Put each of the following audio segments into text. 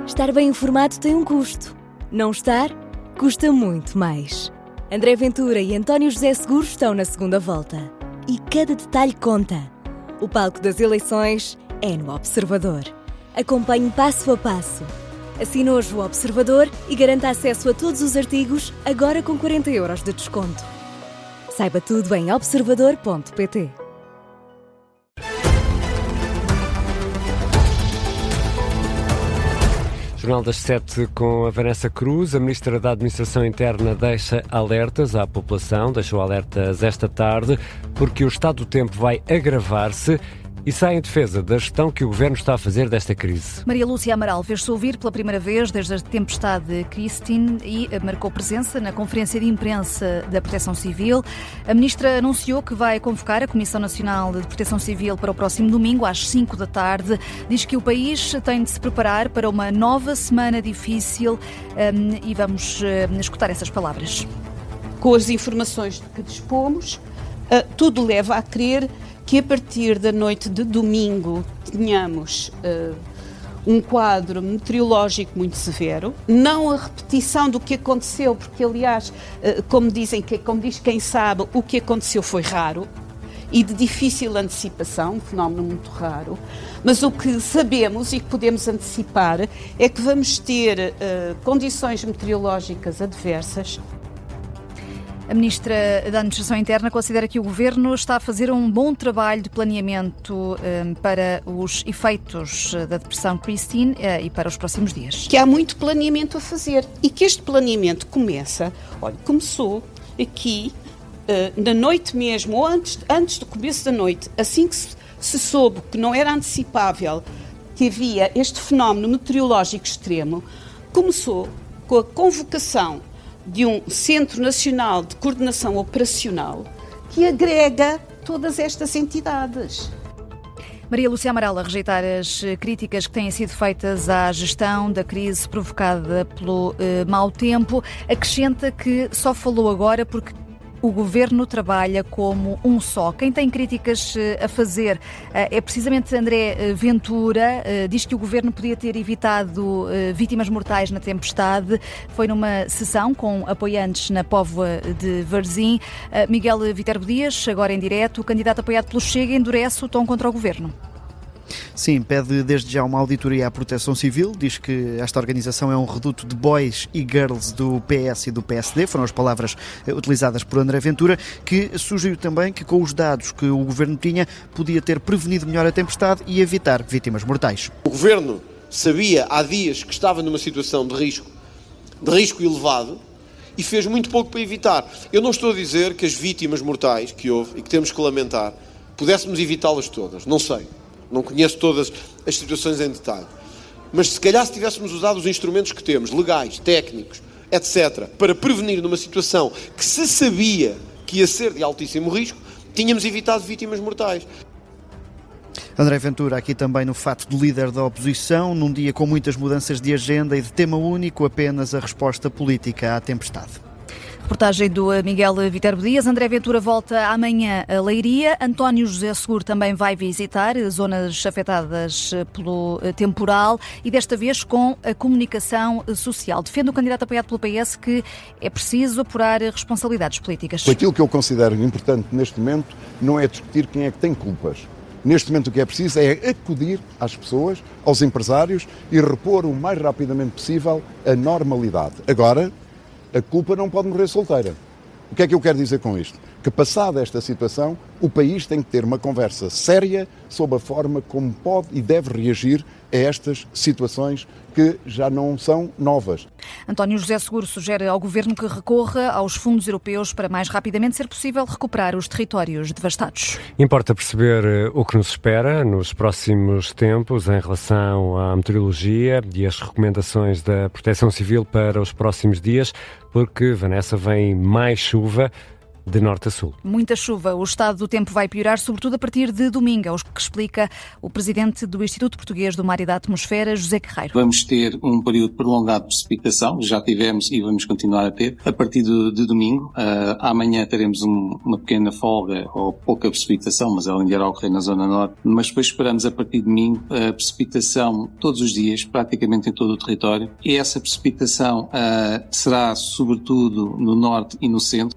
Estar bem informado tem um custo. Não estar, custa muito mais. André Ventura e António José Seguro estão na segunda volta. E cada detalhe conta. O palco das eleições é no Observador. Acompanhe passo a passo. Assine hoje o Observador e garanta acesso a todos os artigos, agora com 40 € de desconto. Saiba tudo em observador.pt. Jornal das 7 com a Vanessa Cruz. A Ministra da Administração Interna deixa alertas à população, deixou alertas esta tarde, porque o estado do tempo vai agravar-se e sai em defesa da gestão que o Governo está a fazer desta crise. Maria Lúcia Amaral fez-se ouvir pela primeira vez desde a tempestade Christine e marcou presença na conferência de imprensa da Proteção Civil. A Ministra anunciou que vai convocar a Comissão Nacional de Proteção Civil para o próximo domingo, às 5 da tarde. Diz que o país tem de se preparar para uma nova semana difícil e vamos escutar essas palavras. Com as informações de que dispomos, tudo leva a crer que a partir da noite de domingo tenhamos um quadro meteorológico muito severo, não a repetição do que aconteceu, porque aliás, como diz quem sabe, o que aconteceu foi raro e de difícil antecipação, um fenómeno muito raro, mas o que sabemos e que podemos antecipar é que vamos ter condições meteorológicas adversas. A Ministra da Administração Interna considera que o Governo está a fazer um bom trabalho de planeamento para os efeitos da depressão Christine e para os próximos dias. Que há muito planeamento a fazer e que este planeamento começou aqui na noite mesmo, ou antes do começo da noite, assim que se soube que não era antecipável que havia este fenómeno meteorológico extremo, começou com a convocação de um Centro Nacional de Coordenação Operacional que agrega todas estas entidades. Maria Lúcia Amaral a rejeitar as críticas que têm sido feitas à gestão da crise provocada pelo mau tempo, acrescenta que só falou agora porque o Governo trabalha como um só. Quem tem críticas a fazer é precisamente André Ventura. Diz que o Governo podia ter evitado vítimas mortais na tempestade. Foi numa sessão com apoiantes na Póvoa de Varzim. Miguel Viterbo Dias, agora em direto, o candidato apoiado pelo Chega, endurece o tom contra o Governo. Sim, pede desde já uma auditoria à Proteção Civil, diz que esta organização é um reduto de boys e girls do PS e do PSD, foram as palavras utilizadas por André Ventura, que sugeriu também que com os dados que o Governo tinha, podia ter prevenido melhor a tempestade e evitar vítimas mortais. O Governo sabia há dias que estava numa situação de risco elevado, e fez muito pouco para evitar. Eu não estou a dizer que as vítimas mortais que houve e que temos que lamentar, pudéssemos evitá-las todas, não sei. Não conheço todas as situações em detalhe. Mas se calhar se tivéssemos usado os instrumentos que temos, legais, técnicos, etc., para prevenir numa situação que se sabia que ia ser de altíssimo risco, tínhamos evitado vítimas mortais. André Ventura aqui também no fato de líder da oposição, num dia com muitas mudanças de agenda e de tema único, apenas a resposta política à tempestade. Reportagem do Miguel Viterbo Dias. André Ventura volta amanhã a Leiria. António José Seguro também vai visitar zonas afetadas pelo temporal e desta vez com a comunicação social. Defende o candidato apoiado pelo PS que é preciso apurar responsabilidades políticas. Aquilo que eu considero importante neste momento não é discutir quem é que tem culpas. Neste momento o que é preciso é acudir às pessoas, aos empresários e repor o mais rapidamente possível a normalidade. Agora, a culpa não pode morrer solteira. O que é que eu quero dizer com isto? Que passada esta situação, o país tem que ter uma conversa séria sobre a forma como pode e deve reagir a estas situações que já não são novas. António José Seguro sugere ao Governo que recorra aos fundos europeus para mais rapidamente ser possível recuperar os territórios devastados. Importa perceber o que nos espera nos próximos tempos em relação à meteorologia e as recomendações da Proteção Civil para os próximos dias, porque, Vanessa, vem mais chuva. de norte a sul. Muita chuva. O estado do tempo vai piorar, sobretudo a partir de domingo, o que explica o presidente do Instituto Português do Mar e da Atmosfera, José Carreiro. Vamos ter um período prolongado de precipitação, já tivemos e vamos continuar a ter, a partir de domingo. Amanhã teremos uma pequena folga ou pouca precipitação, mas ela ainda irá ocorrer na zona norte. Mas depois esperamos a partir de domingo a precipitação todos os dias, praticamente em todo o território. E essa precipitação será sobretudo no norte e no centro.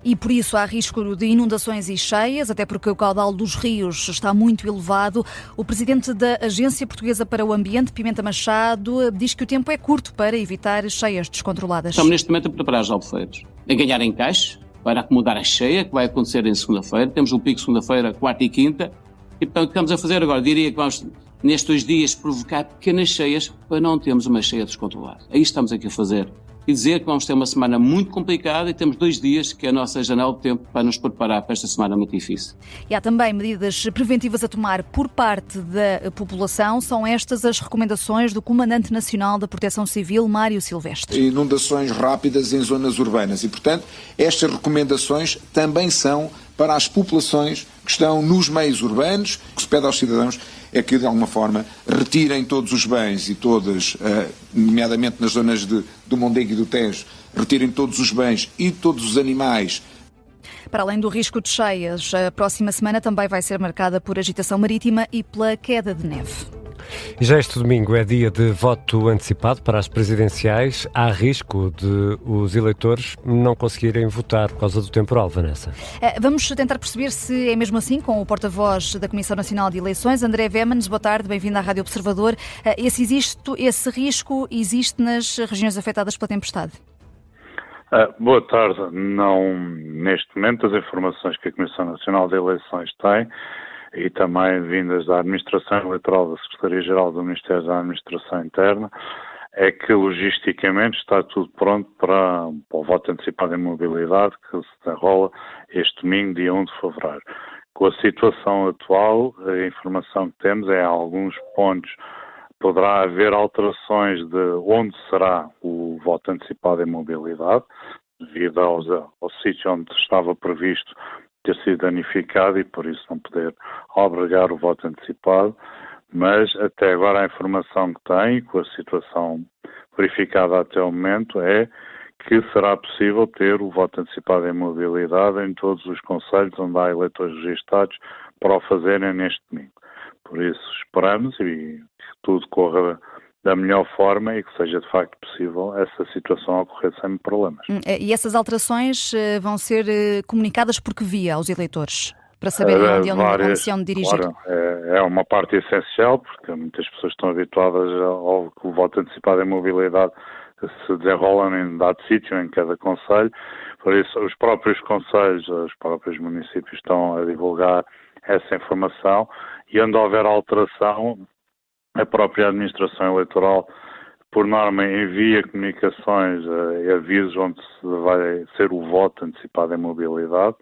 E por isso há risco de inundações e cheias, até porque o caudal dos rios está muito elevado. O presidente da Agência Portuguesa para o Ambiente, Pimenta Machado, diz que o tempo é curto para evitar cheias descontroladas. Estamos neste momento a preparar os albufeiros, a ganhar encaixe para acomodar a cheia, que vai acontecer em segunda-feira. Temos um pico segunda-feira, quarta e quinta. E portanto o que estamos a fazer agora, diria que vamos nestes 2 dias provocar pequenas cheias para não termos uma cheia descontrolada. É isso que estamos aqui a fazer. E dizer que vamos ter uma semana muito complicada e temos 2 dias, que é a nossa janela de tempo, para nos preparar para esta semana muito difícil. E há também medidas preventivas a tomar por parte da população. São estas as recomendações do Comandante Nacional da Proteção Civil, Mário Silvestre. Inundações rápidas em zonas urbanas e, portanto, estas recomendações também são para as populações que estão nos meios urbanos. O que se pede aos cidadãos é que, de alguma forma, retirem todos os bens e todas, nomeadamente nas zonas do Mondego e do Tejo, retirem todos os bens e todos os animais. Para além do risco de cheias, a próxima semana também vai ser marcada por agitação marítima e pela queda de neve. E já este domingo é dia de voto antecipado para as presidenciais. Há risco de os eleitores não conseguirem votar por causa do temporal, Vanessa. Vamos tentar perceber se é mesmo assim com o porta-voz da Comissão Nacional de Eleições, André Vémans. Boa tarde, bem-vindo à Rádio Observador. Esse risco existe nas regiões afetadas pela tempestade? Boa tarde. Não, neste momento, as informações que a Comissão Nacional de Eleições tem e também vindas da Administração Eleitoral da Secretaria-Geral do Ministério da Administração Interna, é que logisticamente está tudo pronto para o voto antecipado em mobilidade que se desenrola este domingo, dia 1 de fevereiro. Com a situação atual, a informação que temos é alguns pontos poderá haver alterações de onde será o voto antecipado em mobilidade, devido ao sítio onde estava previsto ter sido danificado e por isso não poder obrigar o voto antecipado, mas até agora a informação que tem, com a situação verificada até o momento, é que será possível ter o voto antecipado em mobilidade em todos os concelhos onde há eleitores registados para o fazerem neste domingo. Por isso esperamos e que tudo corra da melhor forma e que seja de facto possível essa situação ocorrer sem problemas. E essas alterações vão ser comunicadas por que via aos eleitores? Para saberem onde se onde dirigir? Claro, é uma parte essencial, porque muitas pessoas estão habituadas ao que o voto antecipado em mobilidade se desenrola em dado sítio, em cada concelho. Por isso, os próprios concelhos, os próprios municípios estão a divulgar essa informação e onde houver alteração, a própria Administração Eleitoral, por norma, envia comunicações e avisos onde vai ser o voto antecipado em mobilidade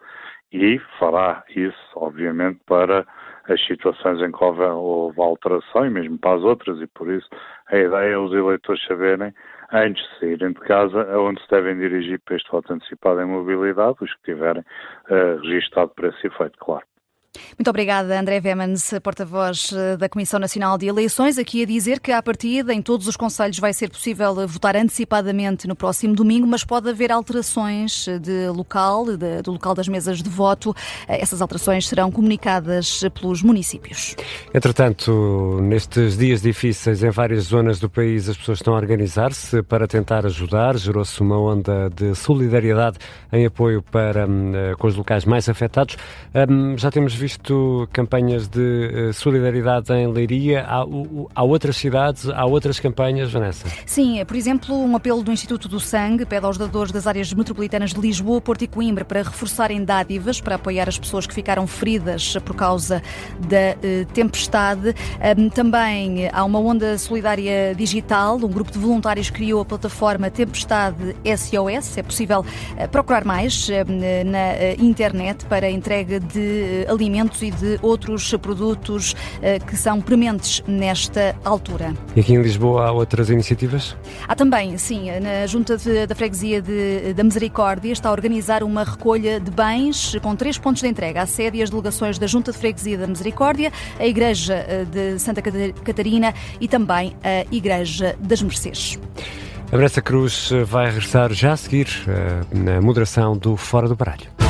e fará isso, obviamente, para as situações em que houve alteração e mesmo para as outras, e por isso a ideia é os eleitores saberem, antes de saírem de casa, aonde se devem dirigir para este voto antecipado em mobilidade, os que tiverem registado para esse efeito, claro. Muito obrigada, André Vémans, porta-voz da Comissão Nacional de Eleições, aqui a dizer que à partida em todos os concelhos vai ser possível votar antecipadamente no próximo domingo, mas pode haver alterações do local das mesas de voto. Essas alterações serão comunicadas pelos municípios. Entretanto, nestes dias difíceis em várias zonas do país, as pessoas estão a organizar-se para tentar ajudar. Gerou-se uma onda de solidariedade em apoio com os locais mais afetados. Já temos visto campanhas de solidariedade em Leiria. Há outras cidades, há outras campanhas, Vanessa? Sim, por exemplo, um apelo do Instituto do Sangue pede aos dadores das áreas metropolitanas de Lisboa, Porto e Coimbra para reforçarem dádivas para apoiar as pessoas que ficaram feridas por causa da tempestade. Também há uma onda solidária digital. Um grupo de voluntários criou a plataforma Tempestade SOS. É possível procurar mais na internet para a entrega de alimentos alimentos e de outros produtos que são prementes nesta altura. E aqui em Lisboa há outras iniciativas? Há também, sim, na Junta da Freguesia da Misericórdia está a organizar uma recolha de bens com 3 pontos de entrega: a sede e as delegações da Junta de Freguesia da Misericórdia, a Igreja de Santa Catarina e também a Igreja das Mercês. A Vanessa Cruz vai regressar já a seguir na moderação do Fora do Baralho.